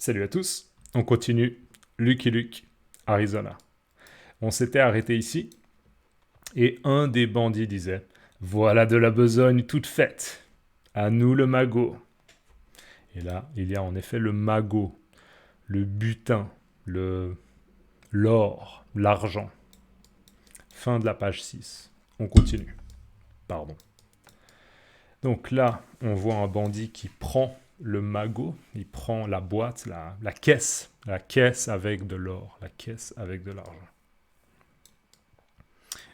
Salut à tous, on continue Lucky Luke, Arizona. On s'était arrêté ici et un des bandits disait « Voilà de la besogne toute faite, à nous le magot ». Et là, il y a en effet le magot, le butin, l'or, l'argent. Fin de la page 6. On continue. Pardon. Donc là, on voit un bandit qui prend le magot, il prend la boîte, la caisse avec de l'or, la caisse avec de l'argent.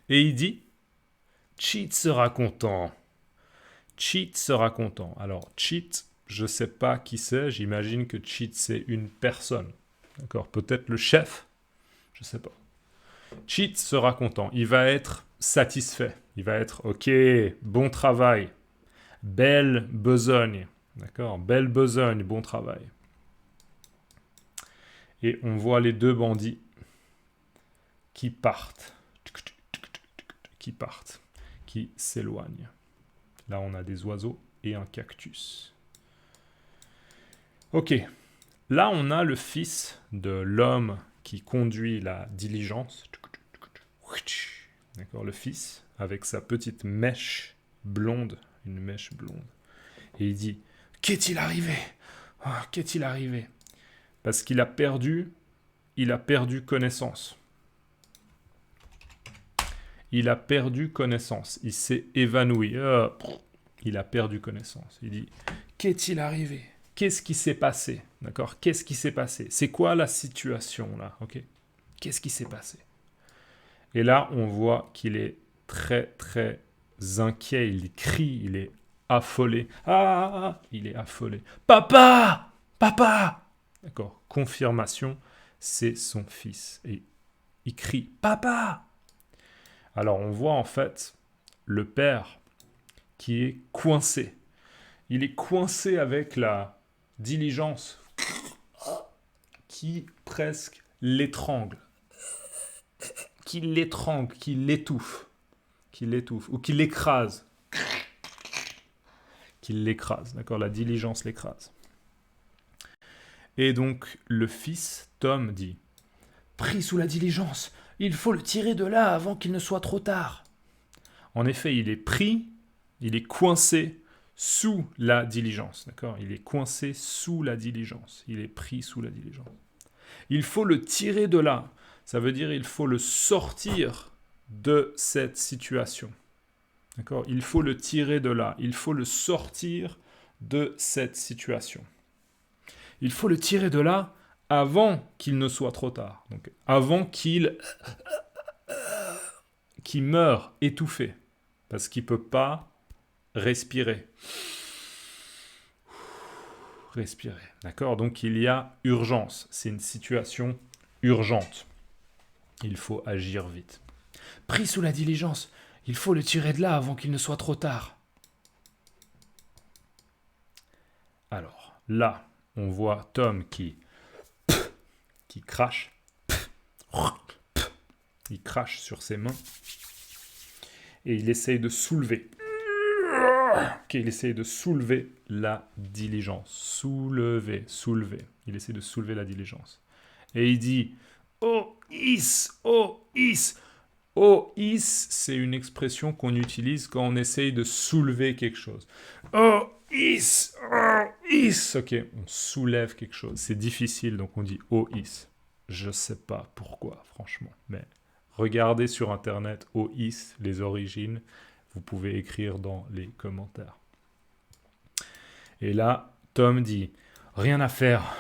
Et il dit, Cheat sera content. Cheat sera content. Alors, Cheat, je ne sais pas qui c'est, j'imagine que Cheat c'est une personne. D'accord, peut-être le chef, je ne sais pas. Cheat sera content, il va être satisfait. Il va être, ok, bon travail, belle besogne. D'accord, belle besogne, bon travail. Et on voit les deux bandits qui partent, qui s'éloignent. Là, on a des oiseaux et un cactus. Ok, là, on a le fils de l'homme qui conduit la diligence. D'accord, le fils, avec sa petite mèche blonde, une mèche blonde. Et il dit, qu'est-il arrivé? Oh, qu'est-il arrivé? Parce qu'il a perdu connaissance. Il a perdu connaissance. Il s'est évanoui. Il a perdu connaissance. Il dit, qu'est-il arrivé? Qu'est-ce qui s'est passé? D'accord? Qu'est-ce qui s'est passé? C'est quoi la situation là? Ok? Qu'est-ce qui s'est passé? Et là, on voit qu'il est très très inquiet. Il crie, il est affolé. Ah, il est affolé. Papa! Papa! D'accord? Confirmation, c'est son fils. Et il crie, papa! Alors on voit en fait le père qui est coincé. Il est coincé avec la diligence qui presque l'étrangle, qui l'étrangle, qui l'étouffe, ou qui l'écrase. D'accord, la diligence l'écrase. Et donc le fils, Tom, dit « Pris sous la diligence, il faut le tirer de là avant qu'il ne soit trop tard. » En effet, il est pris, il est coincé sous la diligence. D'accord? Il est coincé sous la diligence. Il est pris sous la diligence. Il faut le tirer de là. Ça veut dire il faut le sortir de cette situation. D'accord? Il faut le tirer de là. Il faut le sortir de cette situation. Il faut le tirer de là avant qu'il ne soit trop tard. Donc, avant qu'il meure étouffé. Parce qu'il ne peut pas respirer. Respirer. D'accord? Donc il y a urgence. C'est une situation urgente. Il faut agir vite. Pris sous la diligence, il faut le tirer de là avant qu'il ne soit trop tard. Alors, là, on voit Tom qui crache. Il crache sur ses mains. Et il essaye de soulever. Il essaye de soulever la diligence. Soulever. Il essaie de soulever la diligence. Et il dit « Oh, is, oh, is !» Oh, is, c'est une expression qu'on utilise quand on essaye de soulever quelque chose. Oh, is, oh, is. Ok, on soulève quelque chose. C'est difficile, donc on dit oh, is. Je sais pas pourquoi, franchement. Mais regardez sur Internet oh, is, les origines. Vous pouvez écrire dans les commentaires. Et là, Tom dit « Rien à faire.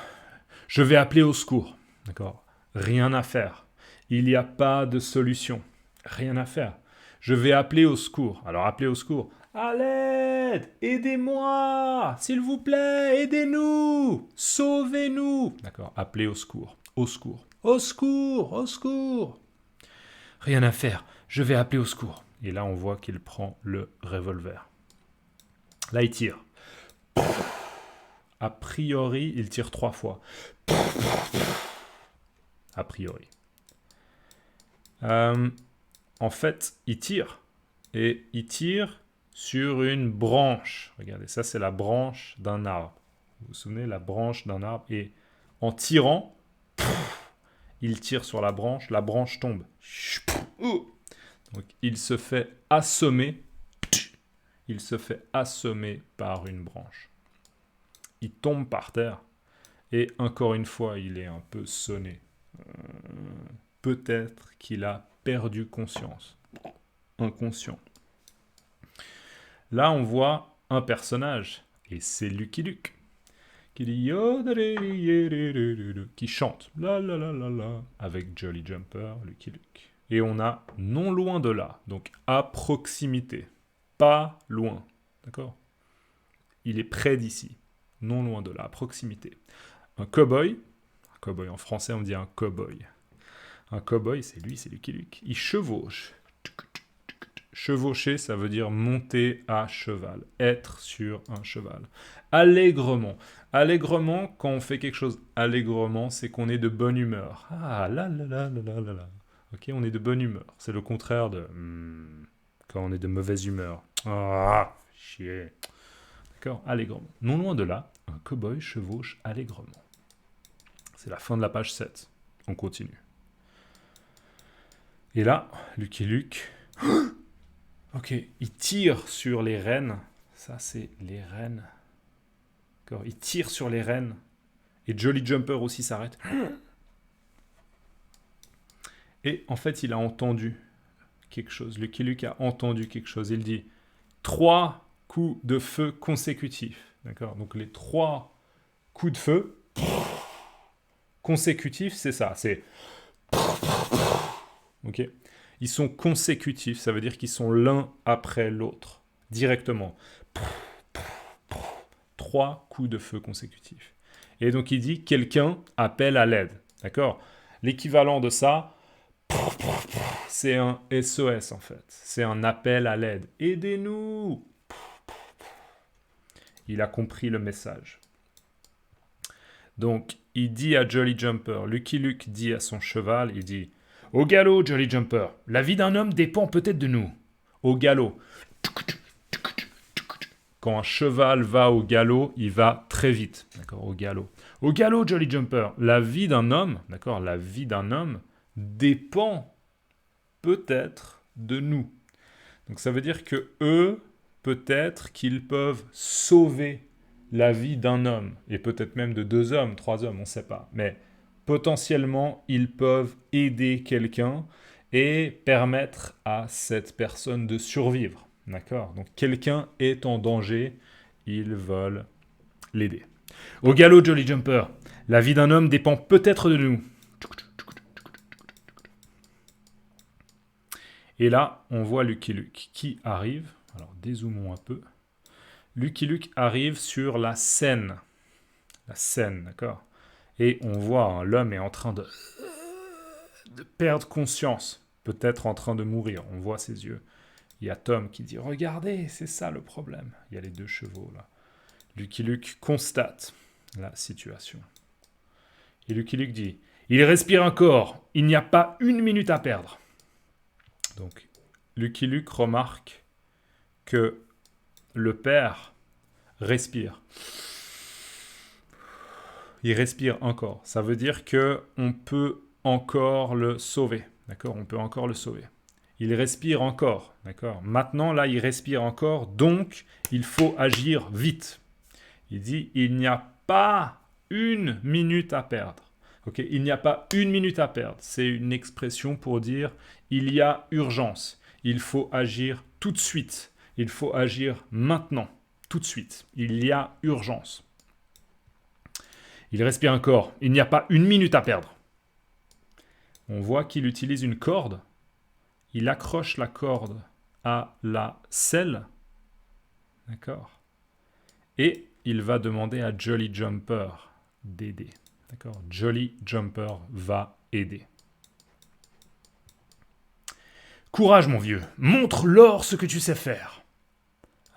Je vais appeler au secours. » D'accord? Rien à faire. Il n'y a pas de solution. Rien à faire. Je vais appeler au secours. Alors, appeler au secours. À l'aide! Aidez-moi! S'il vous plaît, aidez-nous! Sauvez-nous! D'accord? Appeler au secours. Au secours. Au secours! Au secours! Rien à faire. Je vais appeler au secours. Et là, on voit qu'il prend le revolver. Là, il tire. A priori, il tire 3 fois. A priori. En fait, il tire. Et il tire sur une branche. Regardez, ça c'est la branche d'un arbre. Vous vous souvenez, la branche d'un arbre. Et En tirant, il tire sur la branche tombe. Donc il se fait assommer. Il se fait assommer par une branche. Il tombe par terre et encore une fois, il est un peu sonné. Peut-être qu'il a perdu conscience. Inconscient. Là, on voit un personnage et c'est Lucky Luke qui dit qui chante la la la la la avec Jolly Jumper, Lucky Luke. Et on a non loin de là, donc à proximité, pas loin, d'accord? Il est près d'ici, non loin de là, à proximité. Un cow-boy en français on dit un cow-boy. Un cow-boy, c'est lui, c'est Lucky Luke. Il chevauche. Chevaucher, ça veut dire monter à cheval, être sur un cheval. Allègrement. Allègrement, quand on fait quelque chose allègrement, c'est qu'on est de bonne humeur. Ah là là là là là là là. Ok, on est de bonne humeur. C'est le contraire de quand on est de mauvaise humeur. Ah, chier. D'accord, allègrement. Non loin de là, un cow-boy chevauche allègrement. C'est la fin de la page 7. On continue. Et là, Lucky Luke... Ok, il tire sur les rênes. Ça, c'est les rênes. D'accord, il tire sur les rênes. Et Jolly Jumper aussi s'arrête. Et en fait, il a entendu quelque chose. Lucky Luke a entendu quelque chose. Il dit 3 coups de feu consécutifs. D'accord, donc les 3 coups de feu consécutifs, c'est ça. C'est... Ok. Ils sont consécutifs, ça veut dire qu'ils sont l'un après l'autre, directement. 3 coups de feu consécutifs. Et donc il dit, quelqu'un appelle à l'aide. D'accord? L'équivalent de ça, c'est un SOS en fait. C'est un appel à l'aide. Aidez-nous! Il a compris le message. Donc il dit à Jolly Jumper, Lucky Luke dit à son cheval, il dit... Au galop, Jolly Jumper. La vie d'un homme dépend peut-être de nous. Au galop. Quand un cheval va au galop, il va très vite. D'accord, au galop. Au galop, Jolly Jumper. La vie d'un homme, d'accord, la vie d'un homme dépend peut-être de nous. Donc ça veut dire que eux, peut-être qu'ils peuvent sauver la vie d'un homme. Et peut-être même de 2 hommes, 3 hommes, on ne sait pas. Mais... potentiellement, ils peuvent aider quelqu'un et permettre à cette personne de survivre. D'accord? Donc, quelqu'un est en danger, ils veulent l'aider. Au galop, Jolly Jumper, la vie d'un homme dépend peut-être de nous. Et là, on voit Lucky Luke qui arrive. Alors, dézoomons un peu. Lucky Luke arrive sur la scène. La scène, d'accord? Et on voit, l'homme est en train de perdre conscience, peut-être en train de mourir. On voit ses yeux. Il y a Tom qui dit « Regardez, c'est ça le problème. » Il y a les 2 chevaux là. Lucky Luke constate la situation. Et Lucky Luke dit « Il respire encore. Il n'y a pas 1 minute à perdre. » Donc, Lucky Luke remarque que le père respire. Il respire encore. Ça veut dire qu'on peut encore le sauver. D'accord? On peut encore le sauver. Il respire encore. D'accord? Maintenant, là, il respire encore. Donc, il faut agir vite. Il dit, il n'y a pas 1 minute à perdre. Ok? Il n'y a pas 1 minute à perdre. C'est une expression pour dire, il y a urgence. Il faut agir tout de suite. Il faut agir maintenant. Tout de suite. Il y a urgence. Il respire encore. Il n'y a pas 1 minute à perdre. On voit qu'il utilise une corde. Il accroche la corde à la selle. D'accord? Et il va demander à Jolly Jumper d'aider. D'accord? Jolly Jumper va aider. Courage, mon vieux. Montre-leur ce que tu sais faire.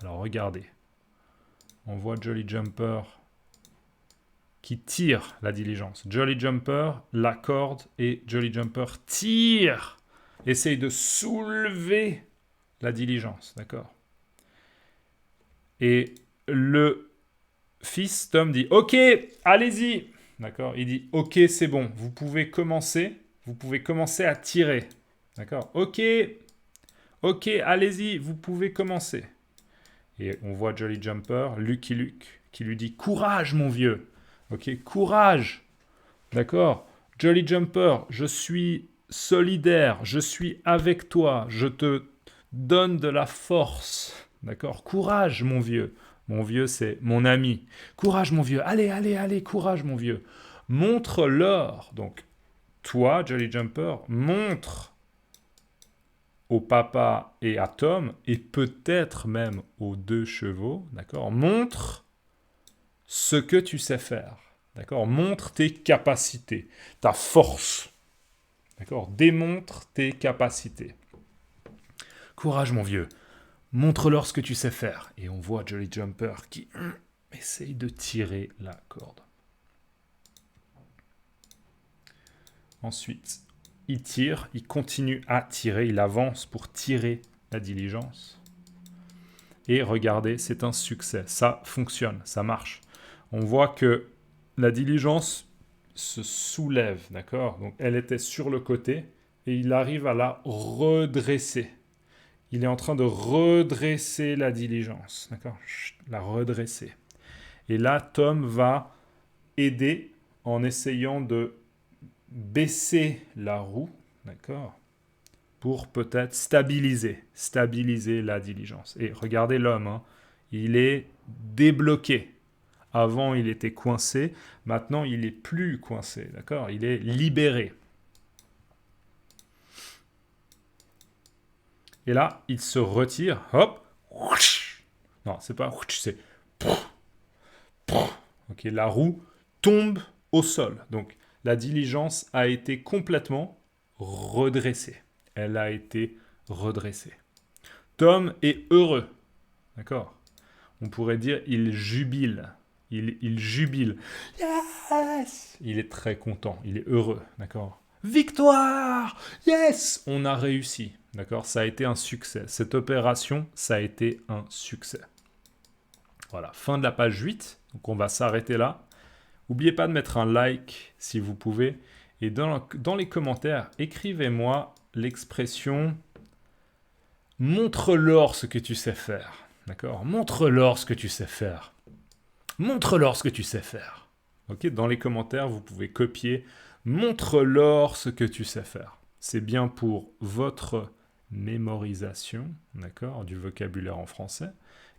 Alors, regardez. On voit Jolly Jumper qui tire la diligence. Jolly Jumper, la corde, et Jolly Jumper tire, essaye de soulever la diligence, d'accord? Et le fils, Tom, dit « Ok, allez-y !» D'accord? Il dit, ok, c'est bon, vous pouvez commencer à tirer. D'accord? Ok, allez-y, vous pouvez commencer. Et on voit Jolly Jumper, Lucky Luke, qui lui dit, courage, mon vieux. Ok, courage. D'accord? Jolly Jumper, je suis solidaire, je suis avec toi, je te donne de la force. D'accord? Courage, mon vieux. Mon vieux, c'est mon ami. Courage, mon vieux. Allez, allez, allez, courage, mon vieux. Montre-leur. Donc, toi, Jolly Jumper, montre au papa et à Tom, et peut-être même aux 2 chevaux, d'accord? Montre ce que tu sais faire. D'accord? Montre tes capacités, ta force. D'accord? Démontre tes capacités. Courage, mon vieux. Montre-leur ce que tu sais faire. Et on voit Jolly Jumper qui essaye de tirer la corde. Ensuite, il tire, il continue à tirer, il avance pour tirer la diligence. Et regardez, c'est un succès. Ça fonctionne, ça marche. On voit que la diligence se soulève, d'accord? Donc elle était sur le côté et il arrive à la redresser. Il est en train de redresser la diligence, d'accord? La redresser. Et là, Tom va aider en essayant de baisser la roue, d'accord? Pour peut-être stabiliser la diligence. Et regardez l'homme, hein, il est débloqué. Avant, il était coincé. Maintenant, il n'est plus coincé. D'accord? Il est libéré. Et là, il se retire. Hop. Non, c'est pas c'est. Ok, la roue tombe au sol. Donc, la diligence a été complètement redressée. Elle a été redressée. Tom est heureux. D'accord? On pourrait dire il jubile. Il jubile. Yes! Il est très content, il est heureux, d'accord? Victoire! Yes! On a réussi, d'accord? Ça a été un succès. Cette opération, ça a été un succès. Voilà, fin de la page 8. Donc on va s'arrêter là. N'oubliez pas de mettre un like si vous pouvez. Et dans les commentaires, écrivez-moi l'expression « Montre-leur ce que tu sais faire ». D'accord? Montre-leur ce que tu sais faire. Montre-leur ce que tu sais faire. Ok? Dans les commentaires, vous pouvez copier « Montre-leur ce que tu sais faire ». C'est bien pour votre mémorisation, d'accord, du vocabulaire en français.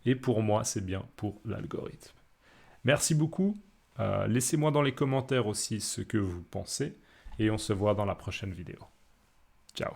Et pour moi, c'est bien pour l'algorithme. Merci beaucoup. Laissez-moi dans les commentaires aussi ce que vous pensez. Et on se voit dans la prochaine vidéo. Ciao.